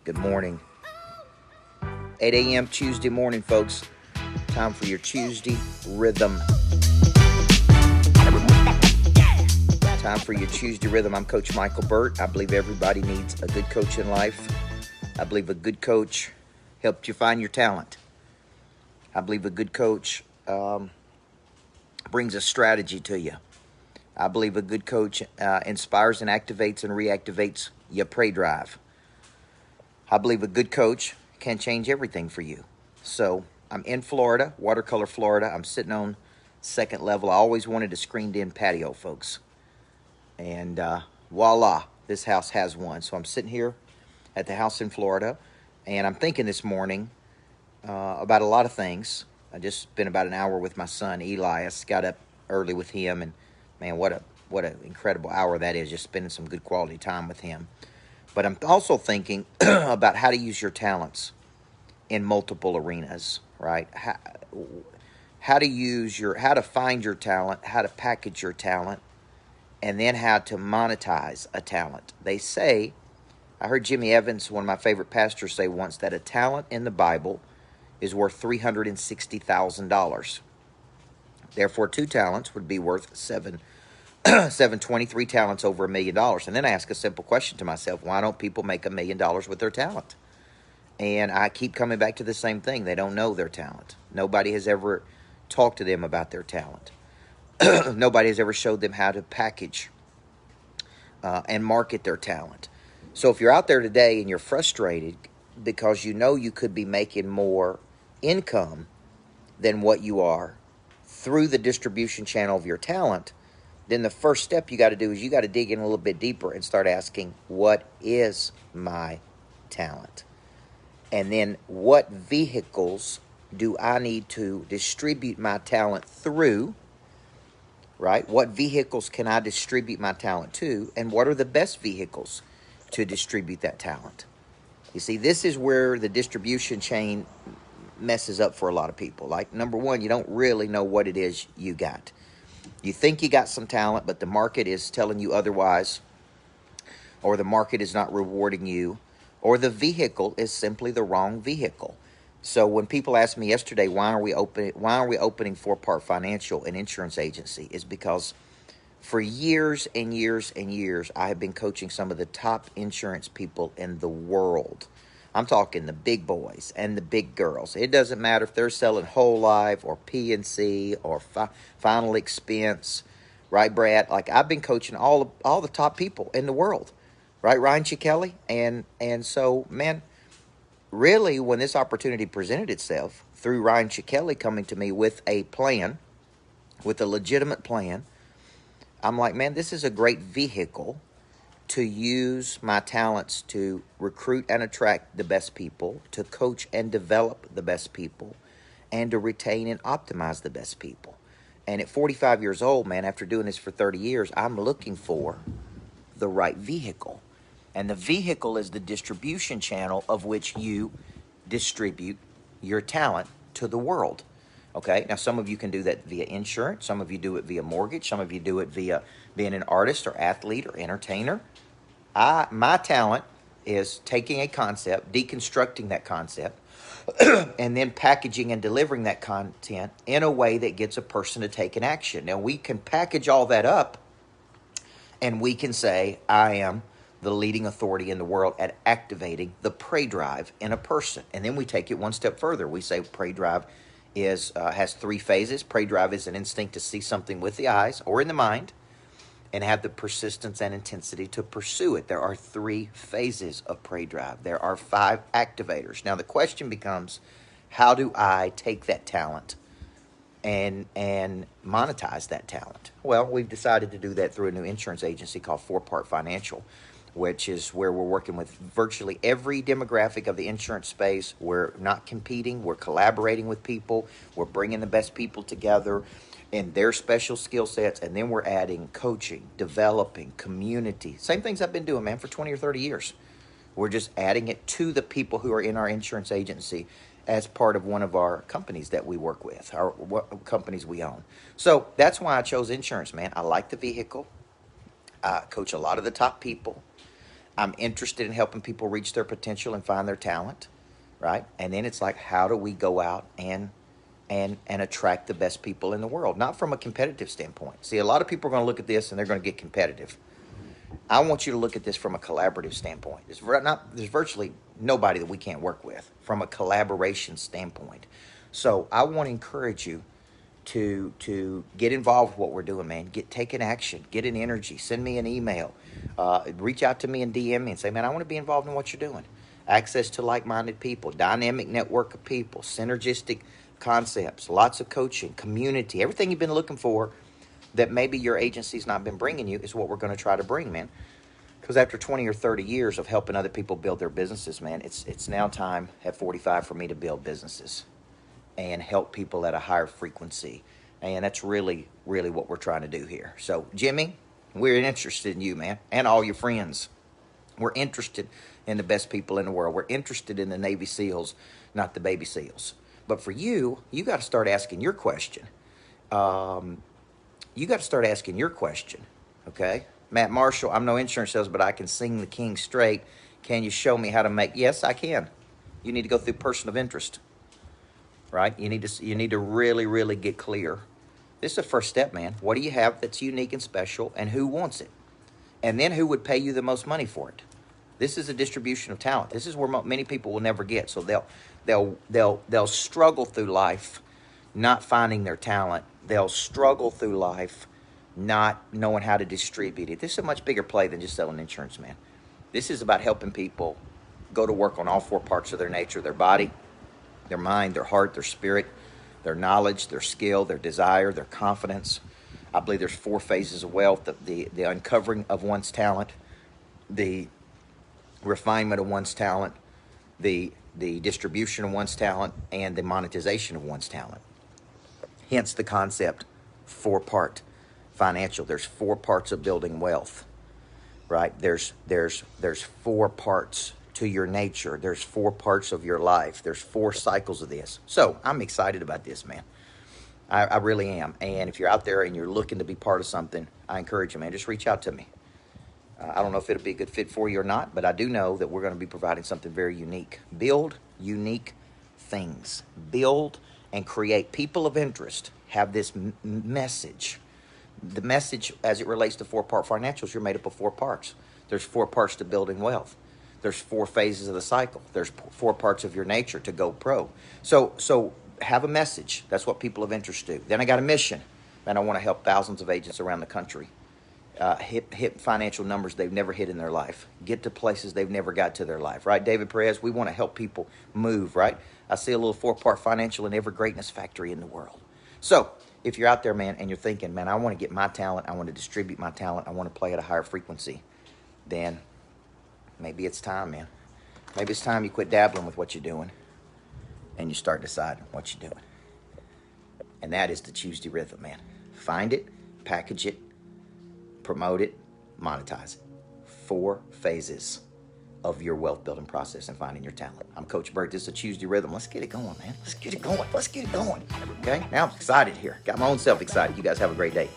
Good morning. 8 a.m. Tuesday morning, folks. Time for your Tuesday rhythm. Time for your Tuesday rhythm. I'm Coach Micheal Burt. I believe everybody needs a good coach in life. I believe a good coach helped you find your talent. I believe a good coach brings a strategy to you. I believe a good coach inspires and activates and reactivates your prey drive. I believe a good coach can change everything for you. So I'm in Florida, Watercolor, Florida. I'm sitting on second level. I always wanted a screened-in patio, folks. And voila, this house has one. So I'm sitting here at the house in Florida, and I'm thinking this morning about a lot of things. I just spent about an hour with my son, Elias. Got up early with him, and man, what an incredible hour that is, just spending some good quality time with him. But I'm also thinking about how to use your talents in multiple arenas, right? How to find your talent, how to package your talent, and then how to monetize a talent. They say, I heard Jimmy Evans, one of my favorite pastors, say once that a talent in the Bible is worth $360,000. Therefore, 2 talents would be worth 23 talents over $1 million. And then I ask a simple question to myself: why don't people make $1 million with their talent? And I keep coming back to the same thing. They don't know their talent. Nobody has ever talked to them about their talent. Nobody has ever showed them how to package and market their talent. So if you're out there today and you're frustrated because you know you could be making more income than what you are through the distribution channel of your talent, then the first step you got to do is you got to dig in a little bit deeper and start asking, what is my talent? And then what vehicles do I need to distribute my talent through, right? What vehicles can I distribute my talent to? And what are the best vehicles to distribute that talent? You see, this is where the distribution chain messes up for a lot of people. Like, number one, you don't really know what it is you got. You think you got some talent, but the market is telling you otherwise, or the market is not rewarding you, or the vehicle is simply the wrong vehicle. So when people asked me yesterday, why are we opening Four Part Financial, an insurance agency, is because for years and years and years, I have been coaching some of the top insurance people in the world. I'm talking the big boys and the big girls. It doesn't matter if they're selling whole life or P&C or final expense, right, Brad? Like, I've been coaching all the top people in the world, right, Ryan Chikelli? And so, man, really, when this opportunity presented itself through Ryan Chikelli coming to me with a plan, with a legitimate plan, I'm like, man, this is a great vehicle to use my talents to recruit and attract the best people, to coach and develop the best people, and to retain and optimize the best people. And at 45 years old, man, after doing this for 30 years, I'm looking for the right vehicle. And the vehicle is the distribution channel of which you distribute your talent to the world. Okay, now some of you can do that via insurance, some of you do it via mortgage, some of you do it via being an artist or athlete or entertainer. My talent is taking a concept, deconstructing that concept, and then packaging and delivering that content in a way that gets a person to take an action. Now, we can package all that up, and we can say, I am the leading authority in the world at activating the prey drive in a person. And then we take it one step further. We say prey drive has 3 phases. Prey drive is an instinct to see something with the eyes or in the mind, and have the persistence and intensity to pursue it. There are 3 phases of prey drive. There are 5 activators. Now the question becomes, how do I take that talent and monetize that talent? Well, we've decided to do that through a new insurance agency called Four Part Financial, which is where we're working with virtually every demographic of the insurance space. We're not competing. We're collaborating with people. We're bringing the best people together in their special skill sets, and then we're adding coaching, developing, community. Same things I've been doing, man, for 20 or 30 years. We're just adding it to the people who are in our insurance agency as part of one of our companies that we work with, our companies we own. So that's why I chose insurance, man. I like the vehicle. I coach a lot of the top people. I'm interested in helping people reach their potential and find their talent, right? And then it's like, how do we go out and attract the best people in the world? Not from a competitive standpoint. See, a lot of people are going to look at this and they're going to get competitive. I want you to look at this from a collaborative standpoint. There's virtually nobody that we can't work with from a collaboration standpoint. So I want to encourage you to get involved with what we're doing, man. Take an action, get an energy, send me an email, reach out to me and DM me and say, man, I want to be involved in what you're doing. Access to like-minded people, dynamic network of people, synergistic concepts, lots of coaching, community, everything you've been looking for that maybe your agency's not been bringing you is what we're going to try to bring, man. Because after 20 or 30 years of helping other people build their businesses, man, it's now time at 45 for me to build businesses and help people at a higher frequency. And that's really, really what we're trying to do here. So, Jimmy, we're interested in you, man, and all your friends. We're interested in the best people in the world. We're interested in the Navy SEALs, not the baby SEALs. But for you, you got to start asking your question. Okay? Matt Marshall, I'm no insurance sales, but I can sing the king straight. Can you show me how to make? Yes, I can. You need to go through person of interest, right? You need to really, really get clear. This is the first step, man. What do you have that's unique and special, and who wants it? And then who would pay you the most money for it? This is a distribution of talent. This is where many people will never get. So they'll struggle through life not finding their talent. They'll struggle through life not knowing how to distribute it. This is a much bigger play than just selling insurance, man. This is about helping people go to work on all four parts of their nature: their body, their mind, their heart, their spirit, their knowledge, their skill, their desire, their confidence. I believe there's 4 phases of wealth: the uncovering of one's talent, the refinement of one's talent, the distribution of one's talent, and the monetization of one's talent. Hence the concept 4-part financial. There's 4 parts of building wealth, right? There's 4 parts to your nature. There's 4 parts of your life. There's 4 cycles of this. So I'm excited about this, man. I really am. And if you're out there and you're looking to be part of something, I encourage you, man, just reach out to me. I don't know if it'll be a good fit for you or not, but I do know that we're going to be providing something very unique. Build unique things. Build and create people of interest. Have this message. The message as it relates to 4-part financials, you're made up of 4 parts. There's 4 parts to building wealth. There's 4 phases of the cycle. There's 4 parts of your nature to go pro. So have a message. That's what people of interest do. Then I got a mission. And I want to help thousands of agents around the country hit financial numbers they've never hit in their life, get to places they've never got to their life, right? David Perez, we want to help people move, right? I see a little 4-part financial in every greatness factory in the world. So if you're out there, man, and you're thinking, man, I want to get my talent, I want to distribute my talent, I want to play at a higher frequency, then maybe it's time, man. Maybe it's time you quit dabbling with what you're doing and you start deciding what you're doing. And that is the Tuesday Rhythm, man. Find it, package it, promote it, monetize it. 4 phases of your wealth building process and finding your talent. I'm Coach Burt. This is a Tuesday Rhythm. Let's get it going, man. Let's get it going. Okay? Now I'm excited here. Got my own self excited. You guys have a great day.